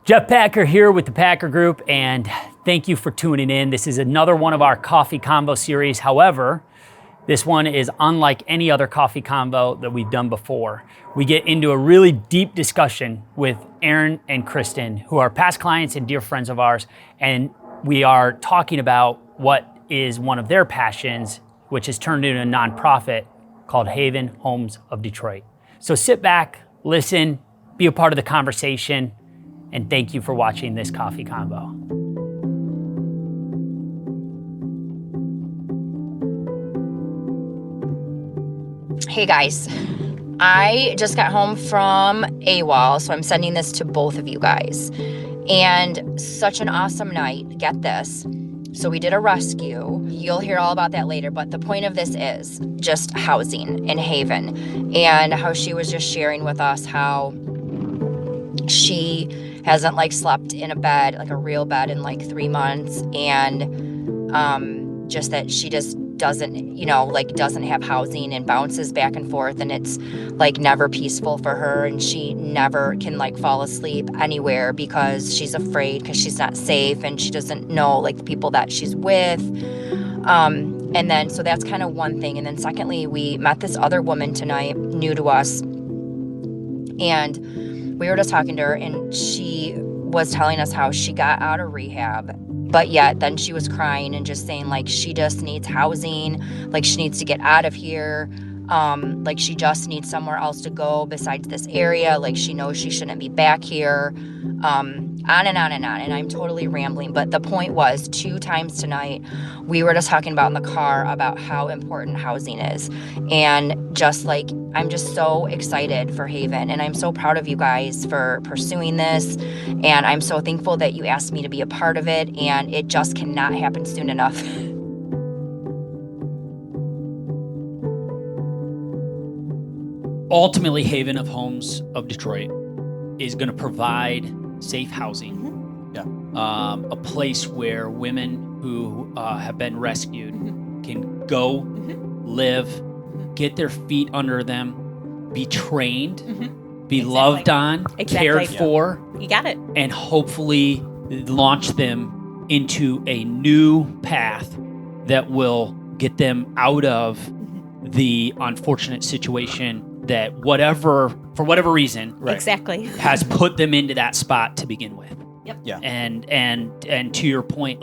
Jeff Packer here with the Packer Group, and thank you for tuning in. This is another one of our Coffee Convo series. However, this one is unlike any other Coffee Convo that we've done before. We get into a really deep discussion with Aaron and Kristen, who are past clients and dear friends of ours, and we are talking about what is one of their passions, which has turned into a nonprofit called HHofD of Detroit. So sit back, listen, be a part of the conversation, and thank you for watching this Coffee Convo. Hey guys, I just got home from AWOL, so I'm sending this to both of you guys. And such an awesome night, get this. So we did a rescue. You'll hear all about that later, but the point of this is just housing in Haven, and how she was just sharing with us how she hasn't slept in a bed, like a real bed, in 3 months, and just that she just doesn't have housing and bounces back and forth, and it's never peaceful for her, and she never can fall asleep anywhere because she's afraid, because she's not safe, and she doesn't know the people that she's with. And then so that's kind of one thing. And then secondly, we met this other woman tonight, new to us, and we were just talking to her, and she was telling us how she got out of rehab, but yet then she was crying and just saying she just needs housing, she needs to get out of here, she just needs somewhere else to go besides this area, she knows she shouldn't be back here, on and on and on. And I'm totally rambling, but the point was, 2 times tonight we were just talking about in the car about how important housing is, and just I'm just so excited for Haven, and I'm so proud of you guys for pursuing this, and I'm so thankful that you asked me to be a part of it, and it just cannot happen soon enough. Ultimately, HHofD of Detroit is going to provide safe housing, a place where women who have been rescued can go, live, get their feet under them, be trained, be loved on, cared for. You got it. And hopefully launch them into a new path that will get them out of the unfortunate situation that for whatever reason, exactly, has put them into that spot to begin with. Yep. Yeah. And to your point,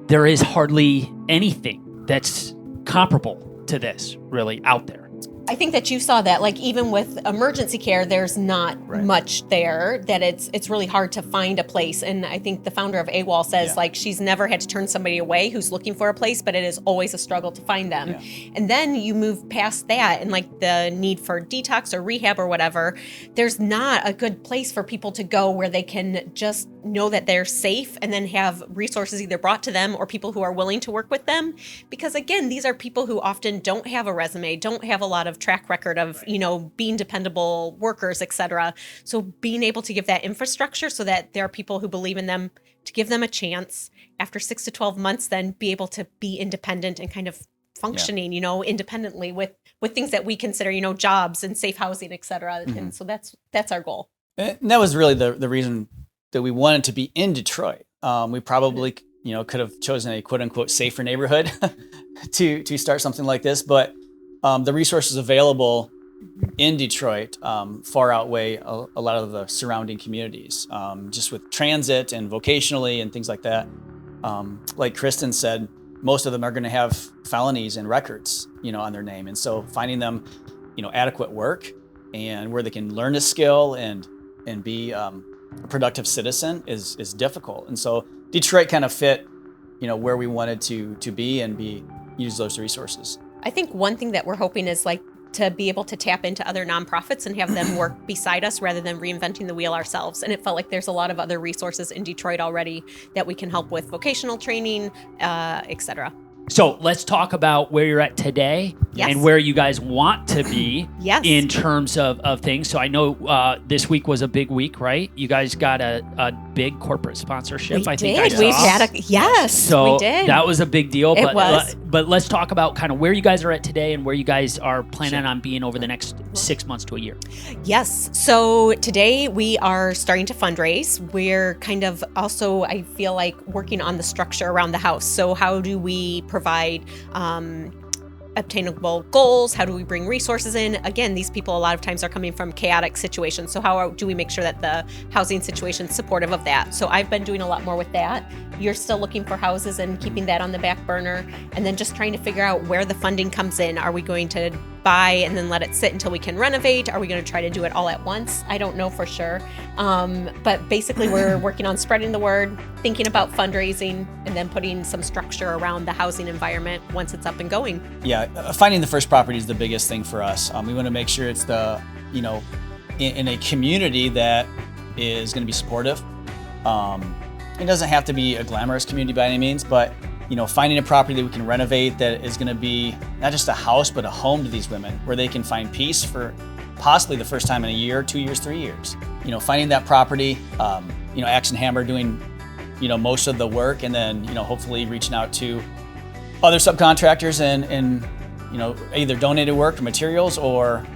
there is hardly anything that's comparable to this really out there. I think that you saw that, even with emergency care, there's not much there, that it's really hard to find a place. And I think the founder of AWOL says she's never had to turn somebody away who's looking for a place, but it is always a struggle to find them. Yeah. And then you move past that and the need for detox or rehab or whatever, there's not a good place for people to go where they can just know that they're safe and then have resources either brought to them or people who are willing to work with them. Because again, these are people who often don't have a resume, don't have a lot of track record of, being dependable workers, etc. So being able to give that infrastructure so that there are people who believe in them, to give them a chance after 6 to 12 months, then be able to be independent and kind of functioning, independently with things that we consider, jobs and safe housing, etc. And so that's our goal. And that was really the reason that we wanted to be in Detroit. We probably, could have chosen a quote unquote safer neighborhood to start something like this, but the resources available in Detroit far outweigh a lot of the surrounding communities, just with transit and vocationally and things like that. Like Kristen said, most of them are going to have felonies and records, on their name. And so finding them, adequate work and where they can learn a skill and be a productive citizen is difficult. And so Detroit kind of fit, where we wanted to be and use those resources. I think one thing that we're hoping is to be able to tap into other nonprofits and have them work beside us rather than reinventing the wheel ourselves. And it felt like there's a lot of other resources in Detroit already that we can help with vocational training, etc. So let's talk about where you're at today Yes. and where you guys want to be Yes. in terms of things. So I know this week was a big week, right? You guys got a big corporate sponsorship. I think I saw. We've had yes, So we did. that was a big deal. It was. But let's talk about kind of where you guys are at today and where you guys are planning on being over the next 6 months to a year. Yes. So today we are starting to fundraise. We're kind of also, I feel like, working on the structure around the house. So how do we provide obtainable goals? How do we bring resources in? Again, these people a lot of times are coming from chaotic situations. So how do we make sure that the housing situation is supportive of that? So I've been doing a lot more with that. You're still looking for houses and keeping that on the back burner, and then just trying to figure out where the funding comes in. Are we going to buy and then let it sit until we can renovate? Are we going to try to do it all at once? I don't know for sure. But basically we're working on spreading the word, thinking about fundraising, and then putting some structure around the housing environment once it's up and going. Yeah, finding the first property is the biggest thing for us. We want to make sure it's in a community that is going to be supportive. It doesn't have to be a glamorous community by any means, but finding a property that we can renovate that is going to be not just a house, but a home to these women where they can find peace for possibly the first time in a year, 2 years, 3 years. Finding that property, Axe and Hammer doing, most of the work, and then, hopefully reaching out to other subcontractors and either donated work or materials or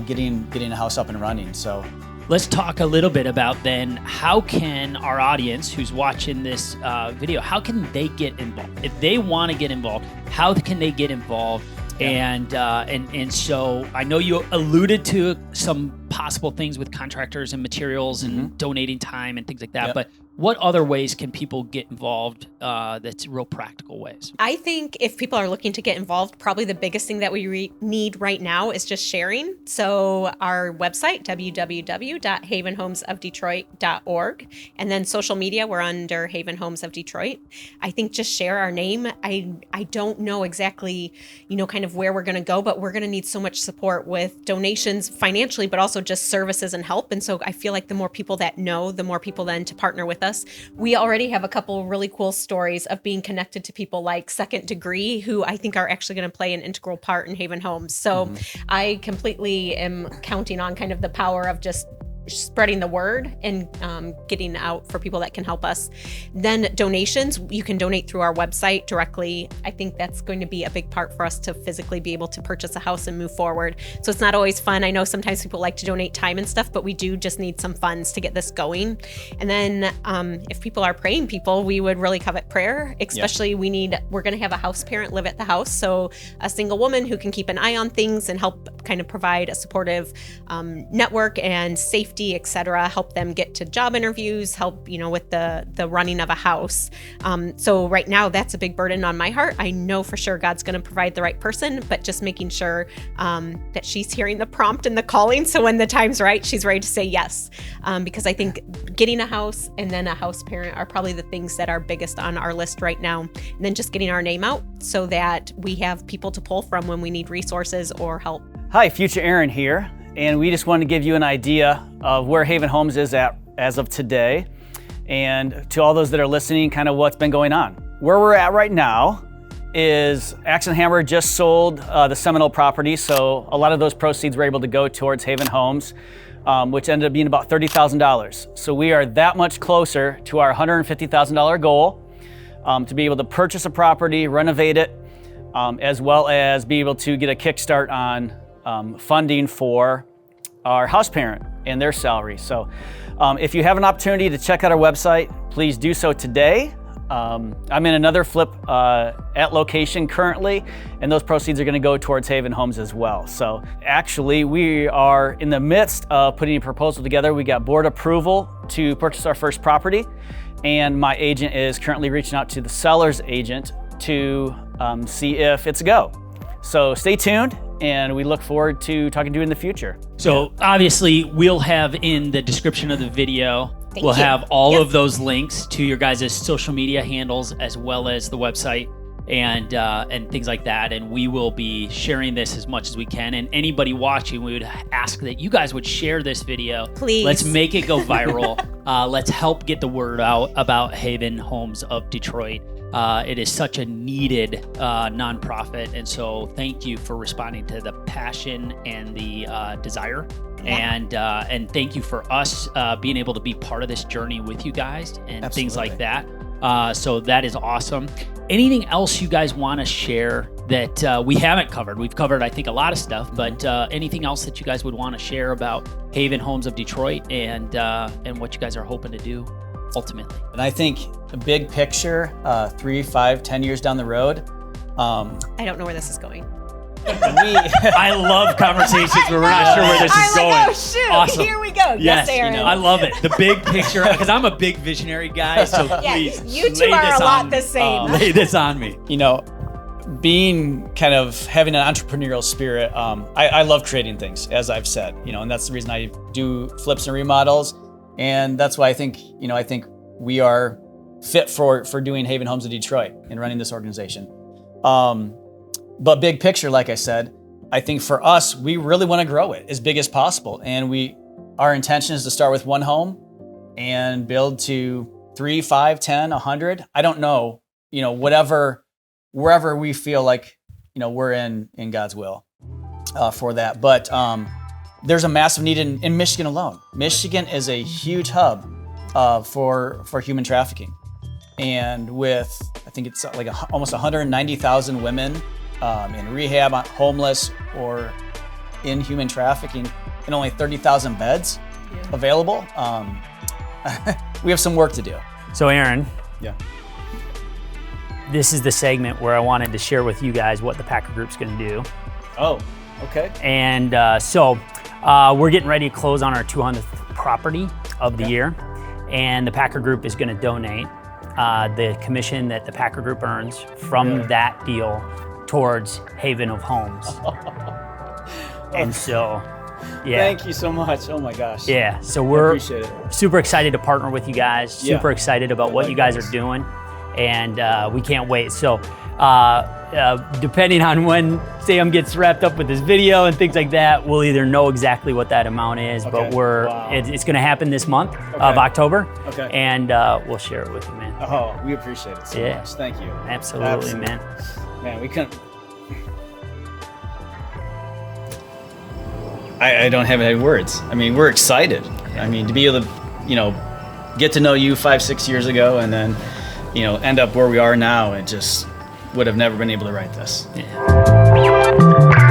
getting a house up and running. So Let's talk a little bit about then how can our audience who's watching this video, how can they get involved? If they want to get involved, how can they get involved? Yeah. And so I know you alluded to some possible things with contractors and materials and donating time and things like that, but what other ways can people get involved that's real practical ways? I think if people are looking to get involved, probably the biggest thing that we need right now is just sharing. So our website, www.havenhomesofdetroit.org, and then social media, we're under Haven Homes of Detroit. I think just share our name. I don't know exactly, kind of where we're going to go, but we're going to need so much support with donations financially, but also just services and help. And so I feel like the more people that know, the more people then to partner with us. We already have a couple really cool stories of being connected to people like Second Degree, who I think are actually going to play an integral part in Haven Homes. So I completely am counting on kind of the power of just spreading the word and getting out for people that can help us. Then donations, you can donate through our website directly. I think that's going to be a big part for us to physically be able to purchase a house and move forward. So it's not always fun. I know sometimes people like to donate time and stuff, but we do just need some funds to get this going. And then if people are praying people, we would really covet prayer, especially we're going to have a house parent live at the house. So a single woman who can keep an eye on things and help kind of provide a supportive network and safety, etc., help them get to job interviews, help, with the running of a house. So right now that's a big burden on my heart. I know for sure God's going to provide the right person, but just making sure that she's hearing the prompt and the calling. So when the time's right, she's ready to say yes. Because I think getting a house and then a house parent are probably the things that are biggest on our list right now. And then just getting our name out so that we have people to pull from when we need resources or help. Hi, Future Aaron here. And we just wanted to give you an idea of where Haven Homes is at as of today, and to all those that are listening, kind of what's been going on. Where we're at right now is Axe and Hammer just sold the Seminole property, so a lot of those proceeds were able to go towards Haven Homes, which ended up being about $30,000. So we are that much closer to our $150,000 goal to be able to purchase a property, renovate it, as well as be able to get a kickstart on funding for our house parent and their salary. So if you have an opportunity to check out our website, please do so today. I'm in another flip at location currently, and those proceeds are going to go towards Haven Homes as well. So actually, we are in the midst of putting a proposal together. We got board approval to purchase our first property, and my agent is currently reaching out to the seller's agent to see if it's a go. So stay tuned, and we look forward to talking to you in the future. So obviously we'll have in the description of the video, Thank we'll you. have all of those links to your guys' social media handles as well as the website and things like that. And we will be sharing this as much as we can. And anybody watching, we would ask that you guys would share this video. Please. Let's make it go viral. Let's help get the word out about Haven Homes of Detroit. It is such a needed nonprofit, and so thank you for responding to the passion and the desire. Yeah. And thank you for us being able to be part of this journey with you guys and things like that. So that is awesome. Anything else you guys want to share that we haven't covered? We've covered, I think, a lot of stuff, but anything else that you guys would want to share about Haven Homes of Detroit and what you guys are hoping to do ultimately? And I think the big picture, 3, 5, 10 years down the road. I don't know where this is going. I love conversations where we're not sure where this is going. Like, oh shoot, Awesome. Here we go. Yes, Aaron. I love it. The big picture, because I'm a big visionary guy, so please. You two are a lot the same. Lay this on me. Being kind of having an entrepreneurial spirit, I love creating things, as I've said, and that's the reason I do flips and remodels. And that's why I think we are fit for doing Haven Homes of Detroit and running this organization. But big picture, like I said, I think for us, we really want to grow it as big as possible. And our intention is to start with one home and build to 3, 5, 10, 100. I don't know, wherever we feel like, we're in God's will for that. But there's a massive need in Michigan alone. Michigan is a huge hub for human trafficking. And with, I think it's like almost 190,000 women in rehab, homeless, or in human trafficking, and only 30,000 beds available. We have some work to do. So Aaron, yeah, this is the segment where I wanted to share with you guys what the Packer Group's going to do. Oh, okay. And so we're getting ready to close on our 200th property of the year, and the Packer Group is going to donate the commission that the Packer Group earns from that deal towards Haven of Homes. And so, Thank you so much. Oh my gosh. Yeah, so we're appreciate it. Super excited to partner with you guys, super excited about what you guys are doing, and we can't wait. So depending on when Sam gets wrapped up with this video and things like that, we'll either know exactly what that amount is, but it's going to happen this month of October, and we'll share it with you, man. Oh, we appreciate it so much. Thank you. Absolutely, man. Man, we couldn't. I don't have any words. I mean, we're excited. I mean, to be able to, get to know you 5, 6 years ago, and then, end up where we are now, and just would have never been able to write this. Yeah.